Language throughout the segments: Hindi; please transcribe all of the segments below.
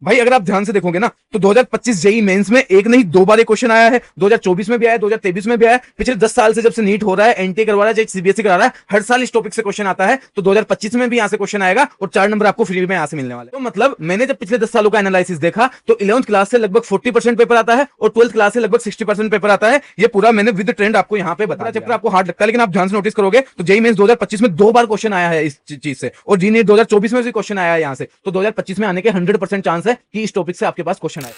भाई अगर आप ध्यान से देखोगे ना तो 2025 जेई मेंस में एक नहीं दो बार ये क्वेश्चन आया है, 2024 में भी आया है, 2023 में भी आया है। पिछले 10 साल से जब से नीट हो रहा है, एनटीए करवा रहा है, सीबीएसई करा रहा है, हर साल इस टॉपिक से क्वेश्चन आता है। तो 2025 में भी यहां से क्वेश्चन आएगा और 4 नंबर आपको फ्री में यहां से मिलने वाले। तो मतलब मैंने जब पिछले 10 सालों का एनालिसिस देखा तो 11th क्लास से लगभग 40% पेपर आता है और 12th क्लास से लगभग 60% पेपर आता है। ये पूरा मैंने विद ट्रेंड आपको यहाँ पे बताया। चैप्टर आपको हार्ड लगता है लेकिन आप ध्यान से नोटिस करोगे तो जेई मेंस 2025 में 2 बार क्वेश्चन आया है इस चीज से, और जी नीट 2024 में भी क्वेश्चन आया है यहाँ से। तो 2025 में आने के 100% चांस है कि इस टॉपिक से आपके पास क्वेश्चन आए।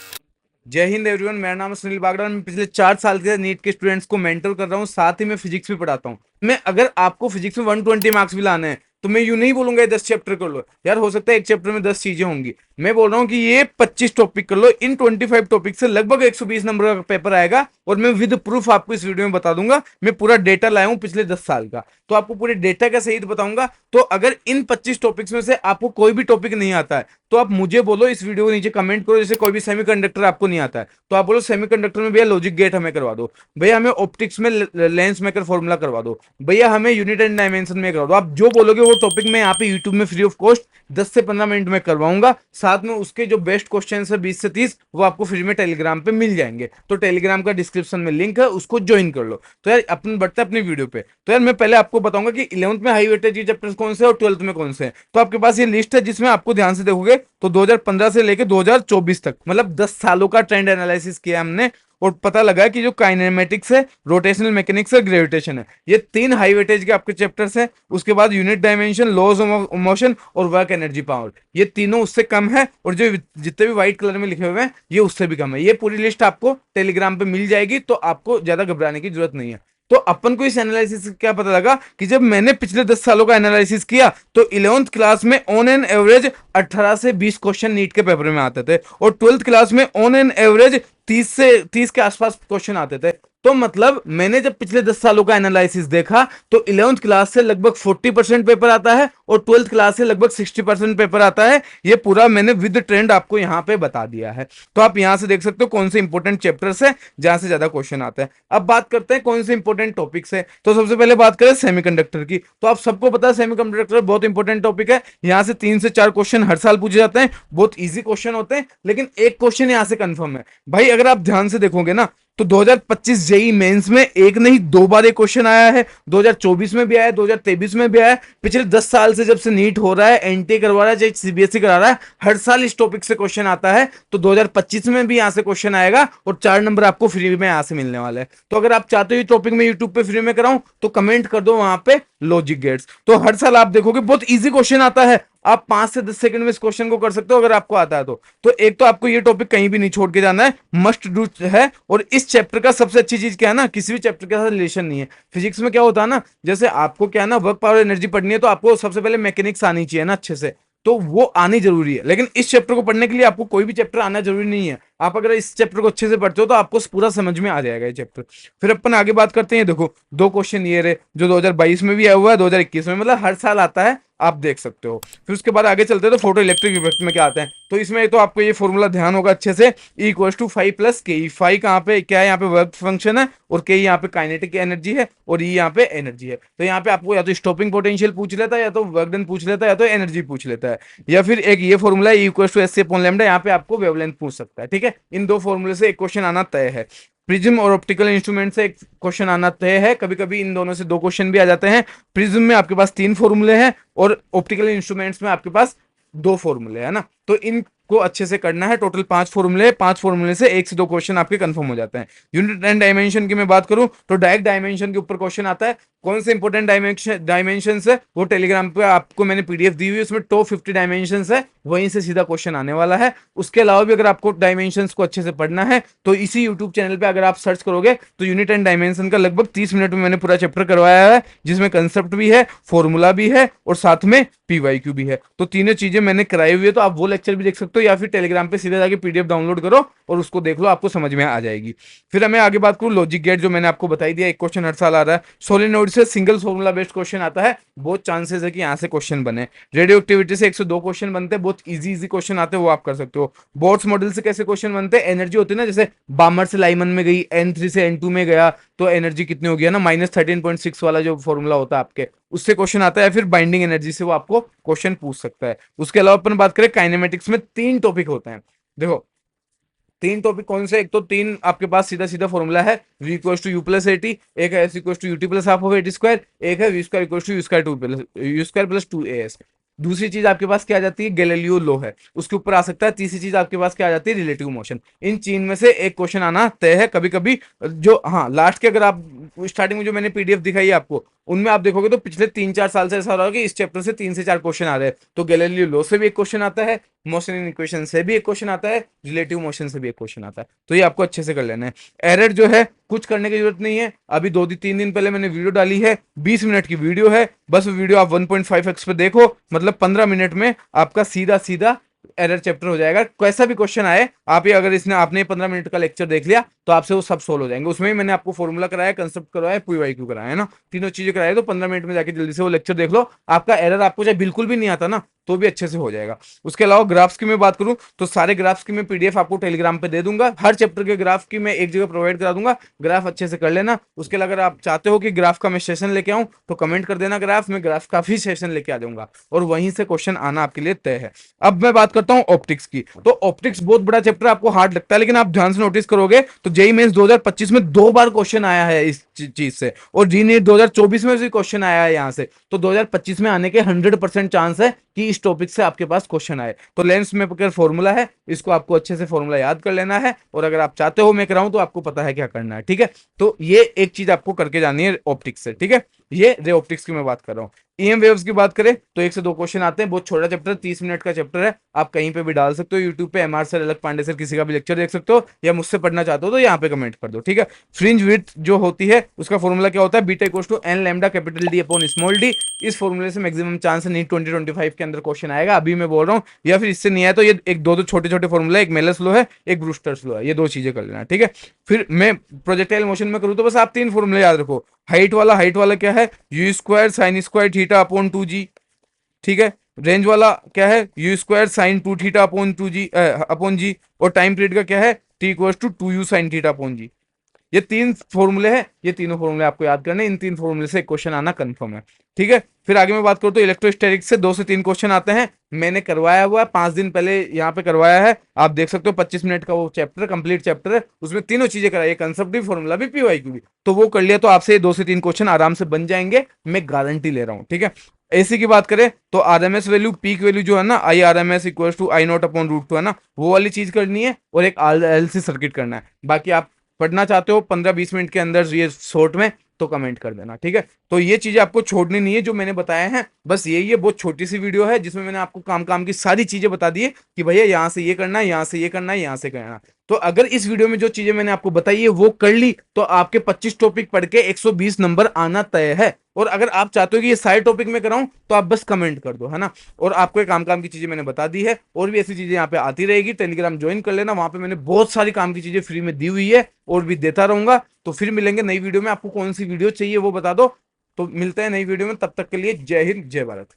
जय हिंद एवरीवन, मेरा नाम है सुनील बागड़ा। मैं पिछले 4 साल से नीट के स्टूडेंट्स को मेंटर कर रहा हूँ, साथ ही मैं फिजिक्स भी पढ़ाता हूँ। मैं अगर आपको फिजिक्स में 120 मार्क्स भी लाने हैं तो मैं यूं नहीं बोलूंगा 10 चैप्टर कर लो यार, हो सकता है एक चैप्टर में 10 चीजें होंगी। मैं बोल रहा हूँ कि ये 25 टॉपिक कर लो, इन 25 टॉपिक से लगभग 120 नंबर का पेपर आएगा। और मैं विद प्रूफ आपको इस वीडियो में बता दूंगा, मैं पूरा डेटा लाया हूँ पिछले 10 साल का, तो आपको पूरे डेटा का सहित बताऊंगा। तो अगर इन 25 टॉपिक्स में से आपको कोई भी टॉपिक नहीं आता है तो आप मुझे बोलो, इस वीडियो के नीचे कमेंट करो। जैसे कोई भी सेमीकंडक्टर आपको नहीं आता है तो आप बोलो सेमीकंडक्टर में भैया लॉजिक गेट हमें करवा दो, भैया हमें ऑप्टिक्स में लेंस मेकर फॉर्मूला करवा दो, भैया हमें यूनिट एंड डायमेंशन में करवा दो। आप जो बोलोगे वो टॉपिक मैं यहाँ पे यूट्यूब में फ्री ऑफ कॉस्ट 10 से 15 मिनट में करवाऊंगा। साथ में उसके जो बेस्ट क्वेश्चन है 20 से 30 वो आपको फ्री में टेलीग्राम पे मिल जाएंगे। तो टेलीग्राम का डिस्क्रिप्शन में लिंक है, उसको ज्वाइन कर लो। तो यार अपन बढ़ते हैं अपनी वीडियो पे। तो यार मैं पहले आपको बताऊंगा कि 11th में हाई वेटेज चैप्टर्स कौन से और 12th में कौन से हैं। तो आपके पास ये लिस्ट है जिसमें आपको ध्यान से देखोगे तो 2015 से लेकर 2024 तक मतलब 10 सालों का ट्रेंड एनालिसिस किया हमने, और पता लगा कि जो काइनेमेटिक्स है, रोटेशनल मैकेनिक्स है, ग्रेविटेशन है, ये 3 हाई वेटेज के आपके चैप्टर्स हैं। उसके बाद unit dimension, laws of motion और वर्क एनर्जी पावर, ये तीनों उससे कम है। और जो जितने भी व्हाइट कलर में लिखे हुए हैं ये उससे भी कम है। ये पूरी लिस्ट आपको टेलीग्राम पे मिल जाएगी, तो आपको ज्यादा घबराने की जरूरत नहीं है। तो अपन को इस एनालिसिस से क्या पता लगा कि जब मैंने पिछले 10 सालों का एनालिसिस किया तो 11th क्लास में ऑन एन एवरेज 18 से 20 क्वेश्चन नीट के पेपर में आते थे और 12th क्लास में ऑन एन एवरेज 30 के आसपास क्वेश्चन आते थे। तो मतलब मैंने जब पिछले 10 सालों का एनालिसिस देखा तो 11th क्लास से लगभग 40% पेपर आता है और 12th क्लास से लगभग 60% पेपर आता है। ये पूरा मैंने विद ट्रेंड आपको यहाँ पे बता दिया है। तो आप यहाँ से देख सकते हो कौन से इंपॉर्टेंट चैप्टर्स है जहां से ज्यादा क्वेश्चन आते हैं। अब बात करते हैं कौन से इंपॉर्टेंट टॉपिक्स है। तो सबसे पहले बात करें सेमीकंडक्टर की। तो आप सबको पता है सेमीकंडक्टर बहुत इंपॉर्टेंट टॉपिक है। यहाँ से 3 से 4 क्वेश्चन हर साल पूछे जाते हैं, बहुत ईजी क्वेश्चन होते हैं, लेकिन एक क्वेश्चन यहाँ से कंफर्म है। भाई अगर आप ध्यान से देखोगे ना तो 2025 जेई मेंस में एक नहीं दो बार ये क्वेश्चन आया है, 2024 में भी आया है, 2023 में भी आया है। पिछले 10 साल से जब से नीट हो रहा है, एनटीए करवा रहा है, चाहे सीबीएसई करा रहा है, हर साल इस टॉपिक से क्वेश्चन आता है। तो 2025 में भी यहां से क्वेश्चन आएगा और 4 नंबर आपको फ्री में यहां से मिलने वाले हैं। तो अगर आप चाहते हो टॉपिक में यूट्यूब पे फ्री में कराऊं तो कमेंट कर दो वहां पे लॉजिक गेट्स। तो हर साल आप देखोगे बहुत ईजी क्वेश्चन आता है, आप 5 से 10 सेकंड में इस क्वेश्चन को कर सकते हो अगर आपको आता है तो एक तो आपको ये टॉपिक कहीं भी नहीं छोड़ के जाना है, मस्ट डू है। और इस चैप्टर का सबसे अच्छी चीज क्या है ना, किसी भी चैप्टर के साथ रिलेशन नहीं है। फिजिक्स में क्या होता है ना, जैसे आपको क्या है ना वर्क पावर एनर्जी पढ़नी है तो आपको सबसे पहले मैकेनिक्स आनी चाहिए ना अच्छे से, तो वो आनी जरूरी है। लेकिन इस चैप्टर को पढ़ने के लिए आपको कोई भी चैप्टर आना जरूरी नहीं है। आप अगर इस चैप्टर को अच्छे से पढ़ते हो तो आपको पूरा समझ में आ जाएगा ये चैप्टर। फिर अपन आगे बात करते हैं। देखो 2 क्वेश्चन ये रहे जो 2022 में भी आया हुआ है, 2021 में, मतलब हर साल आता है, आप देख सकते हो। फिर उसके बाद आगे चलते हैं तो फोटो इलेक्ट्रिक इफेक्ट में क्या आता है। तो इसमें तो आपको ये फॉर्मूला ध्यान होगा अच्छे से, E=5 + के। फाई कहाँ पे क्या है, यहाँ पे वर्क फंक्शन है, और के यहाँ पे काइनेटिक एनर्जी है, और ई यहाँ पे एनर्जी है। तो यहाँ पे आपको या तो स्टॉपिंग पोटेंशियल पूछ लेता है, या तो वर्क डन पूछ लेता है, या तो एनर्जी पूछ लेता है, या फिर एक ये फॉर्मूला E=hc/λ, यहाँ पे आपको वेवलेंथ पूछ सकता है। ठीक है, इन 2 फॉर्मूले से एक क्वेश्चन आना तय है। प्रिज्म और ऑप्टिकल इंस्ट्रूमेंट से एक क्वेश्चन आना तय है। कभी कभी इन दोनों से 2 क्वेश्चन भी आ जाते हैं। प्रिज्म में आपके पास 3 फॉर्मूले हैं और ऑप्टिकल इंस्ट्रूमेंट्स में आपके पास 2 फॉर्मूले है ना। तो इनको अच्छे से करना है। टोटल 5 फॉर्मूले, 5 फॉर्मूले से 1 से 2 क्वेश्चन आपके कंफर्म हो जाते हैं। यूनिट एंड डायमेंशन की मैं बात करूं तो डायरेक्ट डायमेंशन के ऊपर क्वेश्चन आता है। कौन से इंपॉर्टेंट डायमेंशन है वो टेलीग्राम पे आपको मैंने पीडीएफ दी हुई है, उसमें टॉप 50 डायमेंशन है, वहीं से सीधा क्वेश्चन आने वाला है। उसके अलावा भी अगर आपको डायमेंशन को अच्छे से पढ़ना है तो इसी यूट्यूब चैनल पे अगर आप सर्च करोगे तो यूनिट एंड डायमेंशन का लगभग 30 मिनट में मैंने पूरा चैप्टर करवाया है, जिसमें कंसेप्ट भी है, फॉर्मूला भी है और साथ में पीवाईक्यू भी है। तो तीनों चीजें मैंने कराई हुई है। तो आप वो लेक्चर भी देख सकते हो या फिर टेलीग्राम पे सीधे जाके पीडीएफ डाउनलोड करो और उसको देख लो, आपको समझ में आ जाएगी। फिर हमें आगे बात करूं लॉजिक गेट, जो मैंने आपको बताई दिया, एक क्वेश्चन हर साल आ रहा है। सोलेनोइड से सिंगल फॉर्मूला बेस्ड क्वेश्चन आता है, बहुत चांसेस है कि यहां से क्वेश्चन बने। रेडियो एक्टिविटी से 102 क्वेश्चन बनते हैं, बहुत इजी क्वेश्चन आते हैं, वो आप कर सकते हो। बोर्ड्स मॉडल से कैसे क्वेश्चन बनते हैं, एनर्जी होती है ना, जैसे बामर से लाइमन में गई, N3 से N2 में गया तो एनर्जी कितनी होगी ना, -13.6 वाला जो फॉर्मूला होता है आपके, उससे क्वेश्चन आता है। फिर बाइंडिंग एनर्जी से वो आपको क्वेश्चन पूछ सकता है। उसके अलावा अपन बात करें काइनेमेटिक्स में 3 टॉपिक होते हैं। देखो 3 टॉपिक कौन से, एक तो 3 आपके पास सीधा सीधा फॉर्मूला है, v equals to u plus a t, एक है s equals to u t plus half of a t square, एक है v square equals to u square plus 2as। दूसरी चीज आपके पास क्या आ जाती है, गैलीलियो लॉ है, उसके ऊपर आ सकता है। तीसरी चीज आपके पास क्या आ जाती है, रिलेटिव मोशन। इन 3 में से एक क्वेश्चन आना तय है। कभी कभी जो हाँ लास्ट के, अगर आप स्टार्टिंग में जो मैंने पीडीएफ दिखाई है आपको, उनमें आप देखोगे तो पिछले 3-4 साल से ऐसा हो रहा है कि इस चैप्टर से 3 से 4 क्वेश्चन आ रहे हैं। तो गैलीलियो लॉ से भी एक क्वेश्चन आता है, मोशन इन इक्वेशन से भी एक क्वेश्चन आता है, रिलेटिव मोशन से भी एक क्वेश्चन आता है। तो ये आपको अच्छे से कर लेना है। एरर जो है कुछ करने की जरूरत नहीं है। अभी 2-3 दिन पहले मैंने वीडियो डाली है, 20 मिनट की वीडियो है, बस वीडियो आप 1.5x पे देखो, मतलब 15 मिनट में आपका सीधा सीधा एरर चैप्टर हो जाएगा। कैसा भी क्वेश्चन आए आप ये, अगर इसने आपने 15 मिनट का लेक्चर देख लिया तो आपसे वो सब सोल्व हो जाएंगे। उसमें ही मैंने आपको फॉर्मूला कराया, कंसेप्ट करवाया, पीवाईक्यू कराया है ना, तीनों चीजें कराई। तो 15 मिनट में जाके जल्दी से वो लेक्चर देख लो, आपका एरर आपको चाहे बिल्कुल भी नहीं आता ना तो भी अच्छे से हो जाएगा। उसके अलावा ग्राफ्स की मैं बात करूं तो सारे ग्राफ्स की मैं पीडीएफ आपको टेलीग्राम पे दे दूंगा। हर चैप्टर के ग्राफ की मैं एक जगह प्रोवाइड करा दूंगा, ग्राफ अच्छे से कर लेना। उसके अलावा अगर आप चाहते हो कि ग्राफ का मैं सेशन लेके आऊं तो कमेंट कर देना ग्राफ, मैं ग्राफ का भी सेशन लेके आ जाऊंगा और वहीं से क्वेश्चन आना आपके लिए तय है। अब मैं बात करता हूं ऑप्टिक्स की। तो ऑप्टिक्स बहुत बड़ा चैप्टर, आपको हार्ड लगता है, लेकिन आप ध्यान से नोटिस करोगे तो जेईई मेंस 2025 में 2 बार क्वेश्चन आया है इस चीज से, और जी नीट 2024 में भी क्वेश्चन आया है यहां से। तो 2025 में आने के 100% चांस है कि इस टॉपिक से आपके पास क्वेश्चन आए। तो लेंस में अगर फॉर्मूला है, इसको आपको अच्छे से फॉर्मूला याद कर लेना है, और अगर आप चाहते हो मैं कराऊं तो आपको पता है क्या करना है, ठीक है। तो ये एक चीज आपको करके जानी है ऑप्टिक्स से, ठीक है। ये रे ऑप्टिक्स की मैं बात कर रहा हूँ। ईएम वेव्स की बात करें तो 1 से 2 क्वेश्चन आते हैं, बहुत छोटा चैप्टर, 30 मिनट का चैप्टर है, आप कहीं पे भी डाल सकते हो। यूट्यूब पे एमआर सर, अलग पांडे सर, किसी का भी लेक्चर देख सकते हो, या मुझसे पढ़ना चाहते हो तो यहाँ पे कमेंट कर दो, ठीक है। फ्रिंज विड्थ जो होती है उसका फॉर्मूला क्या होता है, beta equals to n lambda capital D upon small D. इस फॉर्मूले से मैक्सिमम चांस है नीट 2025 के अंदर क्वेश्चन आएगा, अभी मैं बोल रहा हूँ। या फिर इससे नहीं आया तो ये एक दो छोटे छोटे फॉर्मूला, एक मेलस लो है, एक ब्रूस्टर्स लो है, ये 2 चीजें कर लेना, ठीक है। फिर मैं प्रोजेक्टाइल मोशन में करूँ तो बस आप 3 फॉर्मूले याद रखो। हाइट वाला क्या है, u square sine square theta upon 2g, ठीक है। रेंज वाला क्या है, u square sine 2 theta upon 2g upon g. और टाइम पीरियड का क्या है, t equals to 2u sine theta upon g. ये 3 फॉर्मूले हैं, ये तीनों फॉर्मूले आपको याद करने, इन 3 फॉर्मूले से एक क्वेश्चन आना कंफर्म है, ठीक है। फिर आगे मैं बात करूं तो इलेक्ट्रोस्टैटिक्स से 2 से 3 क्वेश्चन आते हैं, मैंने करवाया हुआ है 5 दिन पहले यहाँ पे करवाया है, आप देख सकते हो। 25 मिनट का वो चैप्टर कंप्लीट चैप्टर है, उसमें तीनों चीजें कराई, कंसेप्ट भी, फॉर्मूला भी, पीवाईक्यू भी। तो वो कर लिया तो आपसे 2 से 3 क्वेश्चन आराम से बन जाएंगे, मैं गारंटी ले रहा हूँ, ठीक है। एसी की बात करें तो आरएमएस वैल्यू, पीक वैल्यू जो है ना, I R M S equal to I naught upon root 2 है ना, वो वाली चीज करनी है, और एक एलसी सर्किट करना है। बाकी आप पढ़ना चाहते हो 15-20 मिनट के अंदर ये शॉर्ट में, तो कमेंट कर देना, ठीक है। तो ये चीजें आपको छोड़नी नहीं है जो मैंने बताया है, बस यही है। बहुत छोटी सी वीडियो है जिसमें मैंने आपको काम काम की सारी चीजें बता दी है कि भैया यहाँ से ये करना है, यहाँ से ये करना है, यहाँ से करना है। तो अगर इस वीडियो में जो चीजें मैंने आपको बताई है वो कर ली तो आपके 25 टॉपिक पढ़ के 120 नंबर आना तय है। और अगर आप चाहते हो कि ये सारे टॉपिक में कराऊं तो आप बस कमेंट कर दो, है ना। और आपको एक काम काम की चीजें मैंने बता दी है, और भी ऐसी चीजें यहाँ पे आती रहेगी। टेलीग्राम ज्वाइन कर लेना, वहां पे मैंने बहुत सारी काम की चीजें फ्री में दी हुई है और भी देता रहूंगा। तो फिर मिलेंगे नई वीडियो में, आपको कौन सी वीडियो चाहिए वो बता दो। तो मिलते हैं नई वीडियो में, तब तक के लिए जय हिंद जय भारत।